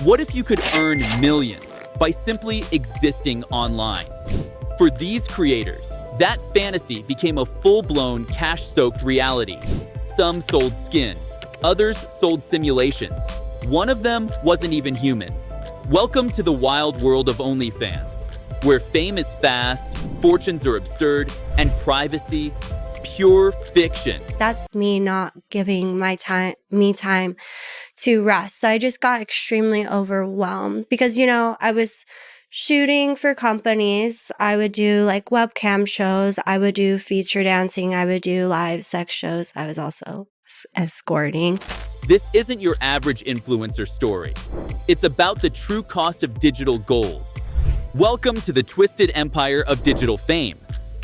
What if you could earn millions by simply existing online? For these creators, that fantasy became a full-blown, cash-soaked reality. Some sold skin, others sold simulations. One of them wasn't even human. Welcome to the wild world of OnlyFans, where fame is fast, fortunes are absurd, and privacy, pure fiction. That's me not giving me time to rest. So I just got extremely overwhelmed because, I was shooting for companies. I would do like webcam shows. I would do feature dancing. I would do live sex shows. I was also escorting. This isn't your average influencer story. It's about the true cost of digital gold. Welcome to the twisted empire of digital fame.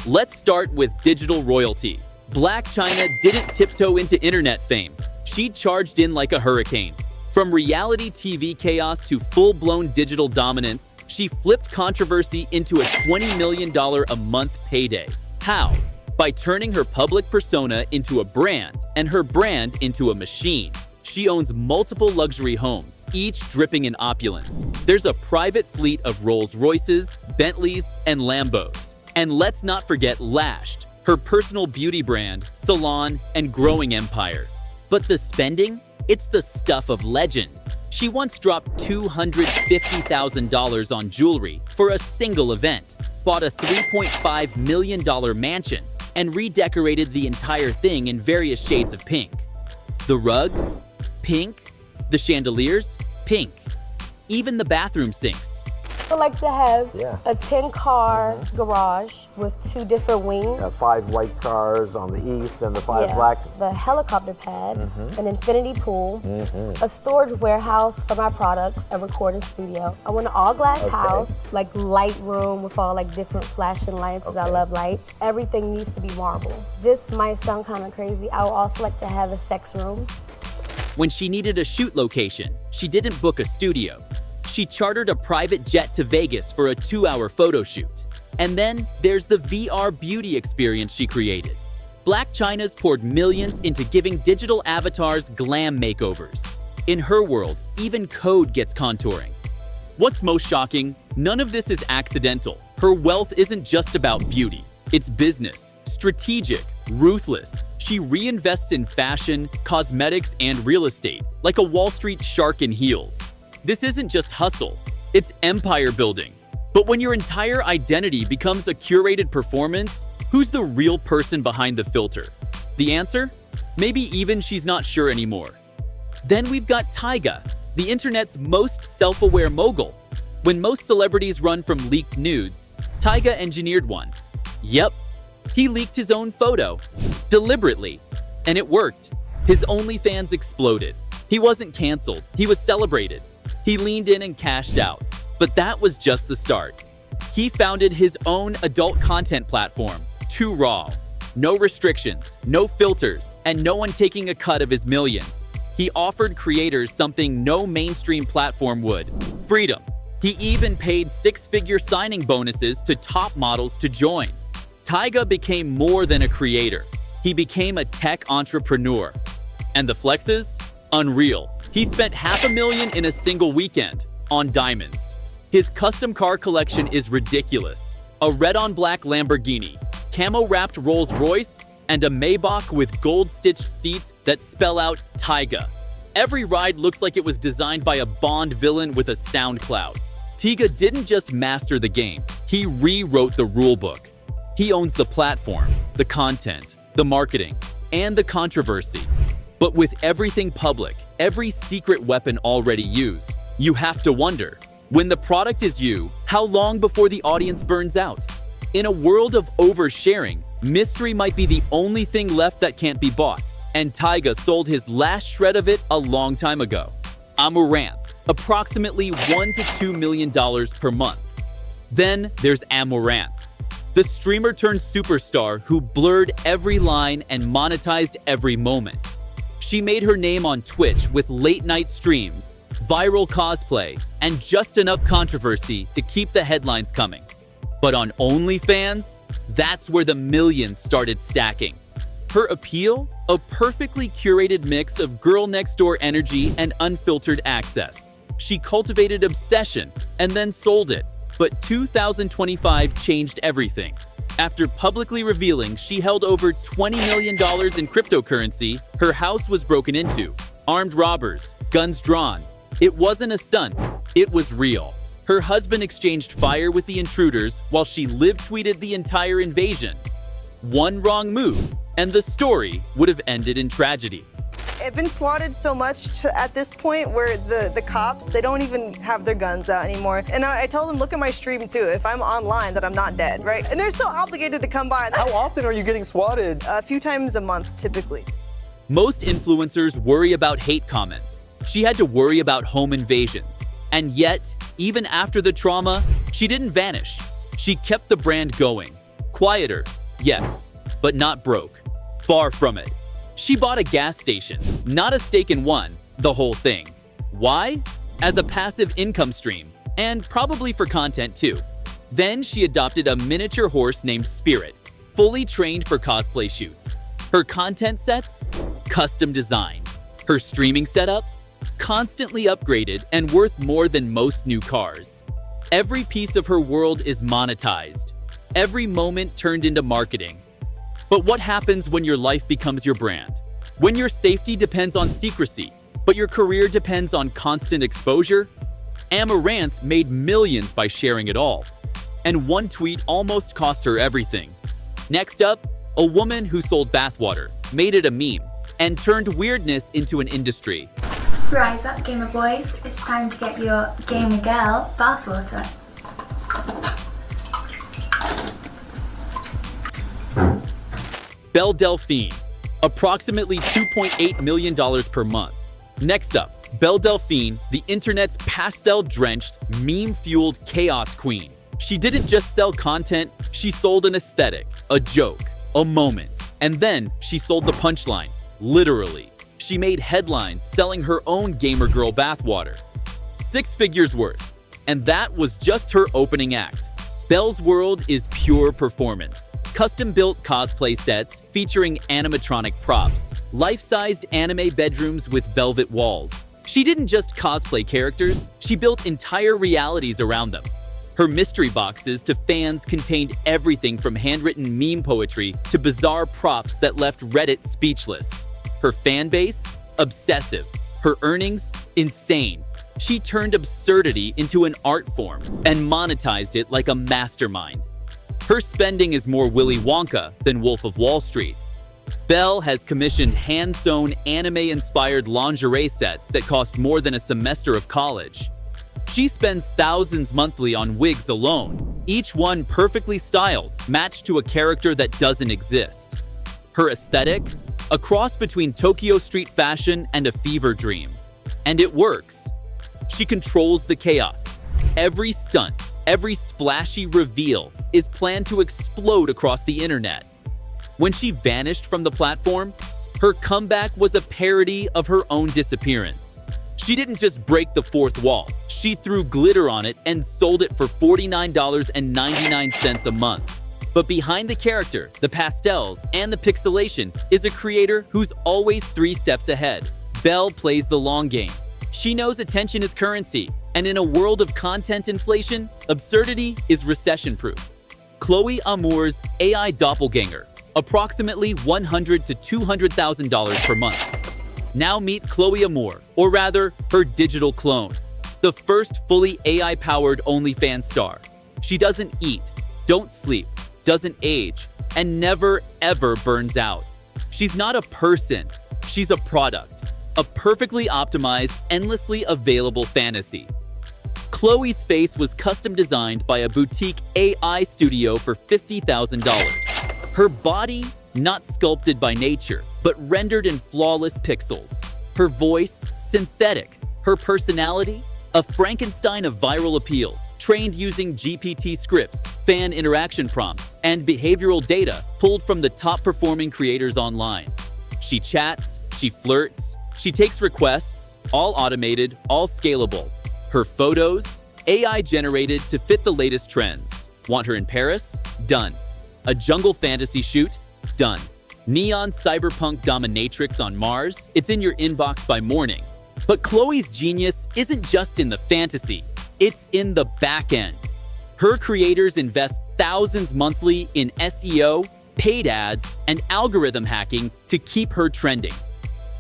Let's start with digital royalty. Blac Chyna didn't tiptoe into internet fame. She charged in like a hurricane. From reality TV chaos to full-blown digital dominance, she flipped controversy into a $20 million a month payday. How? By turning her public persona into a brand and her brand into a machine. She owns multiple luxury homes, each dripping in opulence. There's a private fleet of Rolls-Royces, Bentleys, and Lambos. And let's not forget Lashed, her personal beauty brand, salon, and growing empire. But the spending? It's the stuff of legend. She once dropped $250,000 on jewelry for a single event, bought a $3.5 million mansion, and redecorated the entire thing in various shades of pink. The rugs? Pink. The chandeliers? Pink. Even the bathroom sinks. I would like to have a 10-car garage with 2 different wings. 5 white cars on the east and the 5 black. The helicopter pad, an infinity pool, a storage warehouse for my products, a recording studio. I want an all-glass house, like light room with all like different flashing lights, because I love lights. Everything needs to be marble. This might sound kind of crazy. I would also like to have a sex room. When she needed a shoot location, she didn't book a studio. She chartered a private jet to Vegas for a 2-hour photo shoot. And then there's the VR beauty experience she created. Blac Chyna's poured millions into giving digital avatars glam makeovers. In her world, even code gets contouring. What's most shocking? None of this is accidental. Her wealth isn't just about beauty. It's business, strategic, ruthless. She reinvests in fashion, cosmetics, and real estate, like a Wall Street shark in heels. This isn't just hustle, it's empire building. But when your entire identity becomes a curated performance, who's the real person behind the filter? The answer? Maybe even she's not sure anymore. Then we've got Tyga, the internet's most self-aware mogul. When most celebrities run from leaked nudes, Tyga engineered one. Yep, he leaked his own photo, deliberately. And it worked. His OnlyFans exploded. He wasn't canceled, he was celebrated. He leaned in and cashed out. But that was just the start. He founded his own adult content platform, Too Raw. No restrictions, no filters, and no one taking a cut of his millions. He offered creators something no mainstream platform would: freedom. He even paid 6-figure signing bonuses to top models to join. Tyga became more than a creator. He became a tech entrepreneur. And the flexes? Unreal. He spent $500,000 in a single weekend on diamonds. His custom car collection is ridiculous. A red-on-black Lamborghini, camo-wrapped Rolls-Royce, and a Maybach with gold-stitched seats that spell out Tyga. Every ride looks like it was designed by a Bond villain with a sound cloud. Tyga didn't just master the game, he rewrote the rulebook. He owns the platform, the content, the marketing, and the controversy. But with everything public, every secret weapon already used, you have to wonder, when the product is you, how long before the audience burns out? In a world of oversharing, mystery might be the only thing left that can't be bought. And Tyga sold his last shred of it a long time ago. Amaranth, approximately $1 to $2 million per month. Then there's Amaranth, the streamer turned superstar who blurred every line and monetized every moment. She made her name on Twitch with late-night streams, viral cosplay, and just enough controversy to keep the headlines coming. But on OnlyFans, that's where the millions started stacking. Her appeal? A perfectly curated mix of girl-next-door energy and unfiltered access. She cultivated obsession and then sold it. But 2025 changed everything. After publicly revealing she held over $20 million in cryptocurrency, her house was broken into. Armed robbers, guns drawn. It wasn't a stunt, it was real. Her husband exchanged fire with the intruders while she live-tweeted the entire invasion. One wrong move, and the story would have ended in tragedy. I've been swatted so much at this point where the cops, they don't even have their guns out anymore. And I tell them, look at my stream too, if I'm online that I'm not dead, right? And they're still obligated to come by. How often are you getting swatted? A few times a month, typically. Most influencers worry about hate comments. She had to worry about home invasions. And yet, even after the trauma, she didn't vanish. She kept the brand going. Quieter, yes, but not broke. Far from it. She bought a gas station, not a stake in one, the whole thing. Why? As a passive income stream, and probably for content too. Then she adopted a miniature horse named Spirit, fully trained for cosplay shoots. Her content sets? Custom designed. Her streaming setup? Constantly upgraded and worth more than most new cars. Every piece of her world is monetized. Every moment turned into marketing. But what happens when your life becomes your brand? When your safety depends on secrecy, but your career depends on constant exposure? Amaranth made millions by sharing it all. And one tweet almost cost her everything. Next up, a woman who sold bathwater, made it a meme, and turned weirdness into an industry. Rise up, gamer boys. It's time to get your gamer girl bathwater. Belle Delphine, approximately $2.8 million per month. Next up, Belle Delphine, the internet's pastel-drenched, meme-fueled chaos queen. She didn't just sell content, she sold an aesthetic, a joke, a moment. And then she sold the punchline, literally. She made headlines selling her own gamer girl bathwater. 6 figures worth. And that was just her opening act. Belle's world is pure performance. Custom-built cosplay sets featuring animatronic props, life-sized anime bedrooms with velvet walls. She didn't just cosplay characters, she built entire realities around them. Her mystery boxes to fans contained everything from handwritten meme poetry to bizarre props that left Reddit speechless. Her fan base? Obsessive. Her earnings? Insane. She turned absurdity into an art form and monetized it like a mastermind. Her spending is more Willy Wonka than Wolf of Wall Street. Belle has commissioned hand-sewn anime-inspired lingerie sets that cost more than a semester of college. She spends thousands monthly on wigs alone, each one perfectly styled, matched to a character that doesn't exist. Her aesthetic? A cross between Tokyo street fashion and a fever dream. And it works. She controls the chaos. Every stunt, every splashy reveal is planned to explode across the internet. When she vanished from the platform, her comeback was a parody of her own disappearance. She didn't just break the fourth wall, she threw glitter on it and sold it for $49.99 a month. But behind the character, the pastels, and the pixelation is a creator who's always 3 steps ahead. Belle plays the long game. She knows attention is currency, and in a world of content inflation, absurdity is recession-proof. Chloe Amour's AI doppelganger, approximately $100,000 to $200,000 per month. Now meet Chloe Amour, or rather, her digital clone, the first fully AI-powered OnlyFans star. She doesn't eat, don't sleep, doesn't age, and never ever burns out. She's not a person, she's a product, a perfectly optimized, endlessly available fantasy. Chloe's face was custom designed by a boutique AI studio for $50,000. Her body, not sculpted by nature, but rendered in flawless pixels. Her voice, synthetic. Her personality, a Frankenstein of viral appeal, trained using GPT scripts, fan interaction prompts, and behavioral data pulled from the top-performing creators online. She chats, she flirts, she takes requests, all automated, all scalable. Her photos, AI-generated to fit the latest trends. Want her in Paris? Done. A jungle fantasy shoot? Done. Neon cyberpunk dominatrix on Mars? It's in your inbox by morning. But Chloe's genius isn't just in the fantasy, it's in the back end. Her creators invest thousands monthly in SEO, paid ads, and algorithm hacking to keep her trending.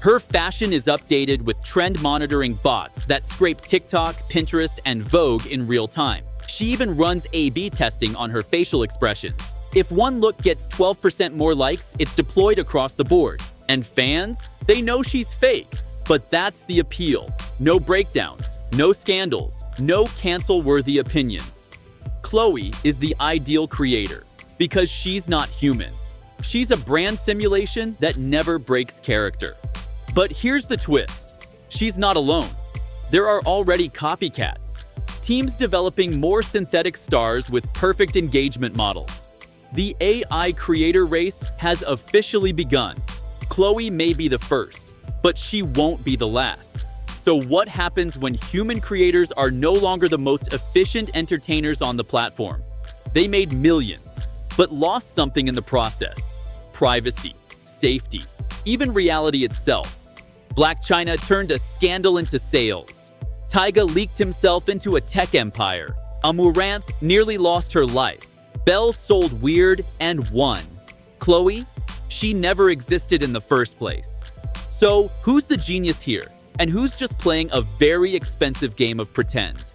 Her fashion is updated with trend monitoring bots that scrape TikTok, Pinterest, and Vogue in real time. She even runs A/B testing on her facial expressions. If one look gets 12% more likes, it's deployed across the board. And fans? They know she's fake. But that's the appeal. No breakdowns, no scandals, no cancel-worthy opinions. Chloe is the ideal creator because she's not human. She's a brand simulation that never breaks character. But here's the twist. She's not alone. There are already copycats. Teams developing more synthetic stars with perfect engagement models. The AI creator race has officially begun. Chloe may be the first, but she won't be the last. So what happens when human creators are no longer the most efficient entertainers on the platform? They made millions, but lost something in the process. Privacy, safety, even reality itself. Blac Chyna turned a scandal into sales. Tyga leaked himself into a tech empire. Amaranth nearly lost her life. Belle sold weird and won. Chloe? She never existed in the first place. So, who's the genius here? And who's just playing a very expensive game of pretend?